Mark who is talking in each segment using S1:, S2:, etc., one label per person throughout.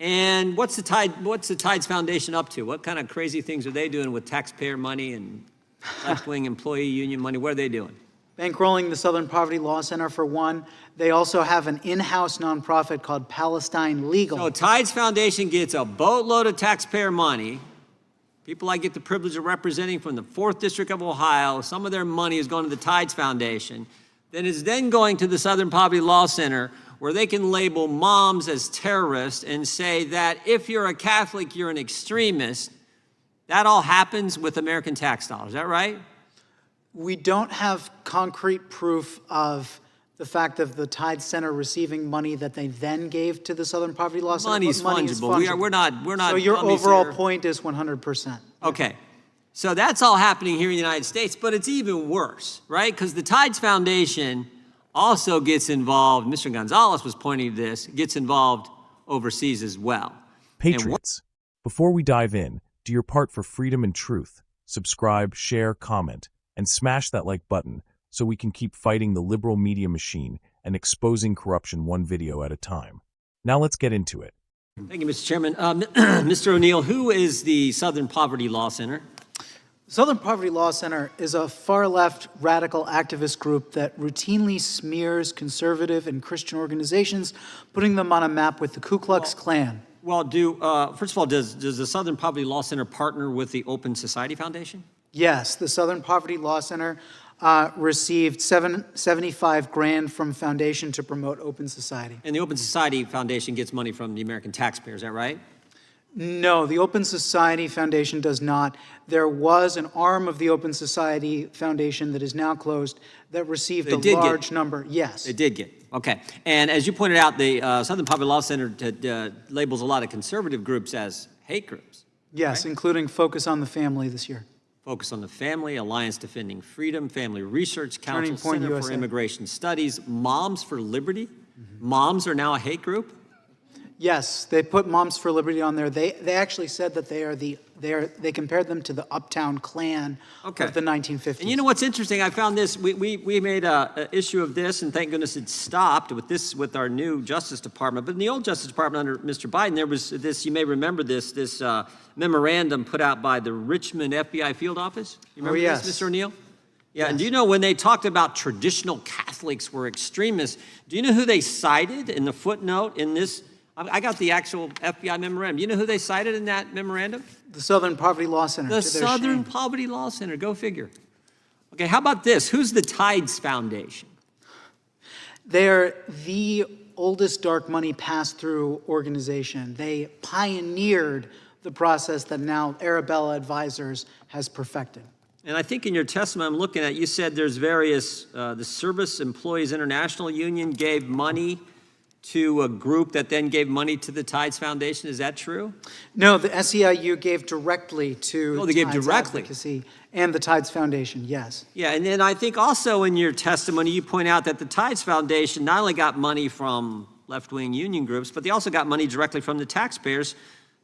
S1: And what's the Tides Foundation up to? What kind of crazy things are they doing with taxpayer money and left-wing employee union money? What are they doing?
S2: Bankrolling the Southern Poverty Law Center, for one. They also have an in-house nonprofit called Palestine Legal.
S1: So Tides Foundation gets a boatload of taxpayer money. People I get the privilege of representing from the 4th District of Ohio, some of their money is going to the Tides Foundation. Then is then going to the Southern Poverty Law Center, where they can label moms as terrorists and say that if you're a Catholic, you're an extremist. That all happens with American tax dollars. Is that right?
S2: We don't have concrete proof of the fact of the Tides Center receiving money that they then gave to the Southern Poverty Law Center.
S1: Money's fungible. We're not.
S2: So your overall point is 100%.
S1: Okay. So that's all happening here in the United States, but it's even worse, right? Because the Tides Foundation also gets involved, Mr. Gonzalez was pointing to this, gets involved overseas as well.
S3: Patriots, before we dive in, do your part for freedom and truth. Subscribe, share, comment, and smash that like button so we can keep fighting the liberal media machine and exposing corruption one video at a time. Now let's get into it.
S1: Thank you, Mr. Chairman. Mr. O'Neill, who is the Southern Poverty Law Center?
S2: Southern Poverty Law Center is a far-left radical activist group that routinely smears conservative and Christian organizations, putting them on a map with the Ku Klux Klan.
S1: Well, first of all, does the Southern Poverty Law Center partner with the Open Society Foundation?
S2: Yes, the Southern Poverty Law Center received $75,000 from foundation to promote Open Society.
S1: And the Open Society Foundation gets money from the American taxpayer, is that right?
S2: No, the Open Society Foundation does not. There was an arm of the Open Society Foundation that is now closed that received a large number. Yes.
S1: They did get. Okay. And as you pointed out, the Southern Poverty Law Center labels a lot of conservative groups as hate groups.
S2: Yes,
S1: right?
S2: Including Focus on the Family this year.
S1: Focus on the Family, Alliance Defending Freedom, Family Research Council,
S2: Turning Point
S1: Center
S2: USA.
S1: for Immigration Studies, Moms for Liberty. Moms are now a hate group?
S2: Yes, they put Moms for Liberty on there. They actually said that they compared them to the Uptown Klan of the 1950s.
S1: And you know what's interesting? I found this. We made an issue of this, and thank goodness it stopped with our new Justice Department. But in the old Justice Department under Mr. Biden, there was this. You may remember this memorandum put out by the Richmond FBI field office. You remember this, Mr. O'Neill? Yeah, yes. And do you know when they talked about traditional Catholics were extremists? Do you know who they cited in the footnote in this? I got the actual FBI memorandum. You know who they cited in that memorandum?
S2: The Southern Poverty Law Center.
S1: The Southern Poverty Law Center. Go figure. Okay, how about this? Who's the Tides Foundation?
S2: They're the oldest dark money pass-through organization. They pioneered the process that now Arabella Advisors has perfected.
S1: And I think in your testimony I'm looking at, you said there's various, the Service Employees International Union gave money to a group that then gave money to the Tides Foundation. Is that true?
S2: No, the SEIU gave directly to
S1: they gave directly.
S2: Advocacy and the Tides Foundation, yes.
S1: Yeah, and then I think also in your testimony you point out that the Tides Foundation not only got money from left-wing union groups, but they also got money directly from the taxpayers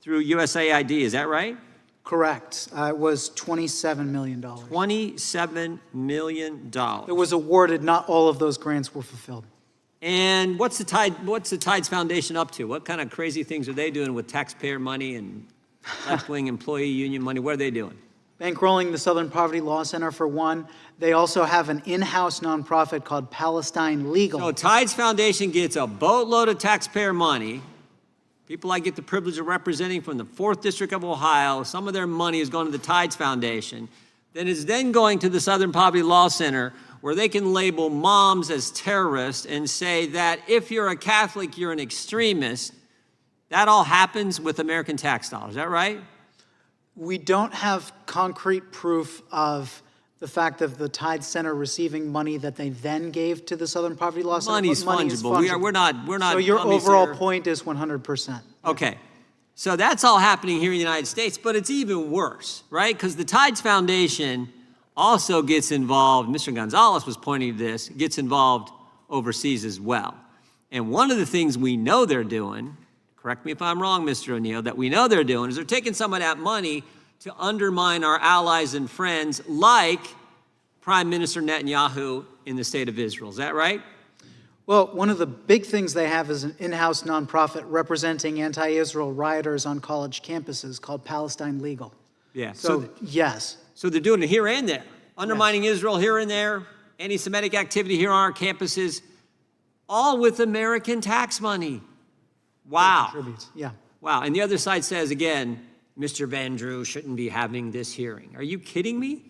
S1: through USAID. Is that right?
S2: Correct. It was $27 million.
S1: $27 million.
S2: It was awarded. Not all of those grants were fulfilled.
S1: And what's the Tides Foundation up to? What kind of crazy things are they doing with taxpayer money and left-wing employee union money? What are they doing?
S2: Bankrolling the Southern Poverty Law Center, for one. They also have an in-house nonprofit called Palestine Legal.
S1: So Tides Foundation gets a boatload of taxpayer money. People I get the privilege of representing from the 4th District of Ohio, some of their money is going to the Tides Foundation. Then is then going to the Southern Poverty Law Center, where they can label moms as terrorists and say that if you're a Catholic, you're an extremist. That all happens with American tax dollars. Is that right?
S2: We don't have concrete proof of the fact of the Tides Center receiving money that they then gave to the Southern Poverty Law Center.
S1: Money's fungible. We're not.
S2: So your overall point is 100%.
S1: Okay. So that's all happening here in the United States, but it's even worse, right? Because the Tides Foundation also gets involved, Mr. Gonzalez was pointing to this, gets involved overseas as well. And one of the things we know they're doing, correct me if I'm wrong, Mr. O'Neill, that we know they're doing is they're taking some of that money to undermine our allies and friends like Prime Minister Netanyahu in the state of Israel. Is that right?
S2: Well, one of the big things they have is an in-house nonprofit representing anti-Israel rioters on college campuses called Palestine Legal.
S1: Yeah.
S2: So yes.
S1: So they're doing it here and there, undermining Israel here and there, anti-Semitic activity here on our campuses, all with American tax money. Wow.
S2: Contributes. Yeah.
S1: Wow. And the other side says, again, Mr. Van Drew shouldn't be having this hearing. Are you kidding me?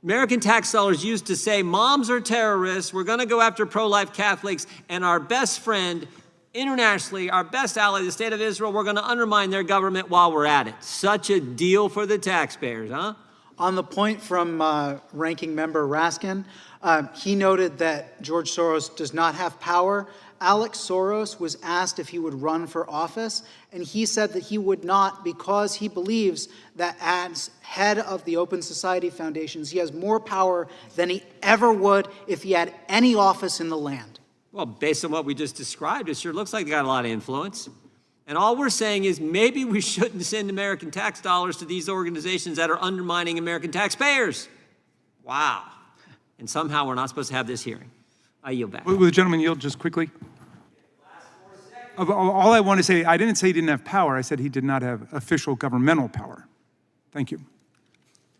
S1: American tax dollars used to say, moms are terrorists, we're going to go after pro-life Catholics, and our best friend internationally, our best ally, the state of Israel, we're going to undermine their government while we're at it. Such a deal for the taxpayers, huh?
S2: On the point from Ranking Member Raskin, he noted that George Soros does not have power. Alex Soros was asked if he would run for office, and he said that he would not because he believes that as head of the Open Society Foundations, he has more power than he ever would if he had any office in the land.
S1: Well, based on what we just described, it sure looks like they got a lot of influence. And all we're saying is maybe we shouldn't send American tax dollars to these organizations that are undermining American taxpayers. Wow. And somehow we're not supposed to have this hearing. I yield back.
S4: Will the gentleman yield just quickly? All I want to say, I didn't say he didn't have power. I said he did not have official governmental power. Thank you.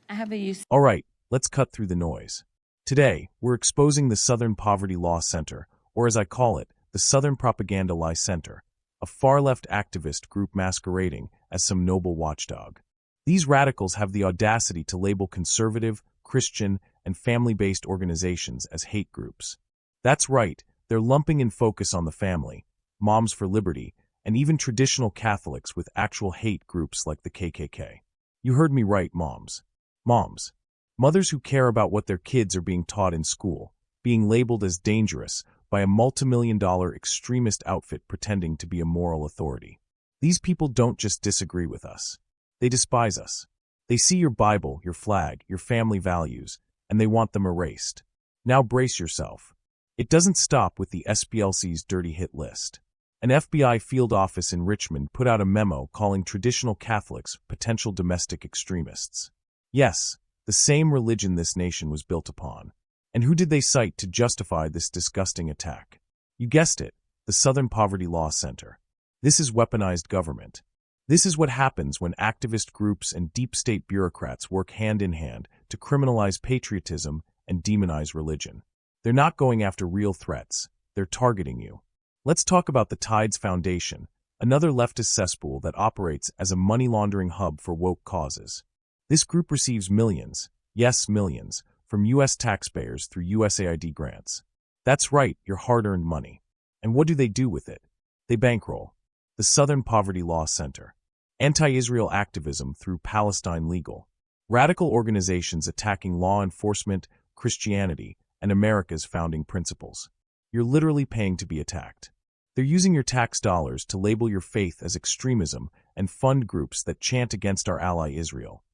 S5: I have a use.
S3: All right, let's cut through the noise. Today, we're exposing the Southern Poverty Law Center, or as I call it, the Southern Propaganda Lie Center, a far-left activist group masquerading as some noble watchdog. These radicals have the audacity to label conservative, Christian, and family-based organizations as hate groups. That's right, they're lumping in focus on the family, Moms for Liberty, and even traditional Catholics with actual hate groups like the KKK. You heard me right, moms. Moms. Mothers who care about what their kids are being taught in school, being labeled as dangerous by a multimillion-dollar extremist outfit pretending to be a moral authority. These people don't just disagree with us. They despise us. They see your Bible, your flag, your family values, and they want them erased. Now brace yourself. It doesn't stop with the SPLC's dirty hit list. An FBI field office in Richmond put out a memo calling traditional Catholics potential domestic extremists. Yes, the same religion this nation was built upon. And who did they cite to justify this disgusting attack? You guessed it, the Southern Poverty Law Center. This is weaponized government. This is what happens when activist groups and deep state bureaucrats work hand in hand to criminalize patriotism and demonize religion. They're not going after real threats. They're targeting you. Let's talk about the Tides Foundation, another leftist cesspool that operates as a money laundering hub for woke causes. This group receives millions, yes, millions, from U.S. taxpayers through USAID grants. That's right, your hard-earned money. And what do they do with it? They bankroll the Southern Poverty Law Center, anti-Israel activism through Palestine Legal, radical organizations attacking law enforcement, Christianity, and America's founding principles. You're literally paying to be attacked. They're using your tax dollars to label your faith as extremism and fund groups that chant against our ally Israel,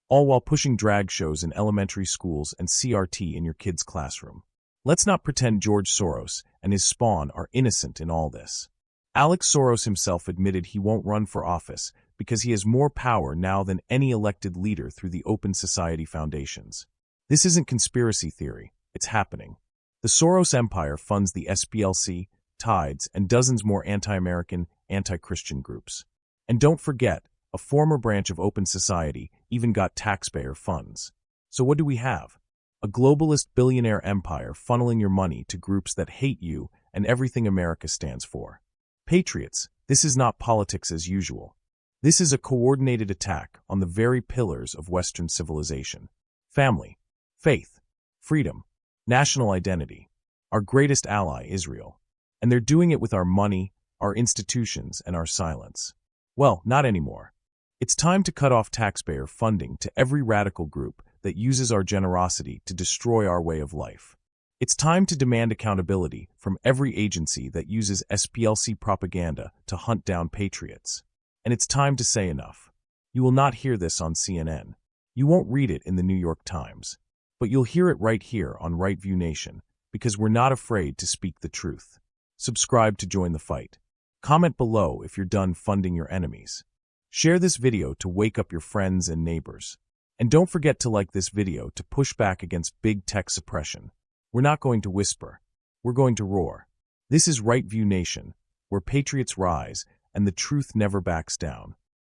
S3: all while pushing drag shows in elementary schools and CRT in your kids' classroom. Let's not pretend George Soros and his spawn are innocent in all this. Alex Soros himself admitted he won't run for office because he has more power now than any elected leader through the Open Society Foundations. This isn't conspiracy theory, it's happening. The Soros empire funds the SPLC, Tides, and dozens more anti-American, anti-Christian groups. And don't forget, a former branch of Open Society even got taxpayer funds. So what do we have? A globalist billionaire empire funneling your money to groups that hate you and everything America stands for. Patriots, this is not politics as usual. This is a coordinated attack on the very pillars of Western civilization. Family, faith, freedom, national identity, our greatest ally, Israel. And they're doing it with our money, our institutions, and our silence. Well, not anymore. It's time to cut off taxpayer funding to every radical group that uses our generosity to destroy our way of life. It's time to demand accountability from every agency that uses SPLC propaganda to hunt down patriots. And it's time to say enough. You will not hear this on CNN. You won't read it in the New York Times. But you'll hear it right here on Right View Nation, because we're not afraid to speak the truth. Subscribe to join the fight. Comment below if you're done funding your enemies. Share this video to wake up your friends and neighbors. And don't forget to like this video to push back against big tech suppression. We're not going to whisper. We're going to roar. This is Right View Nation, where patriots rise and the truth never backs down.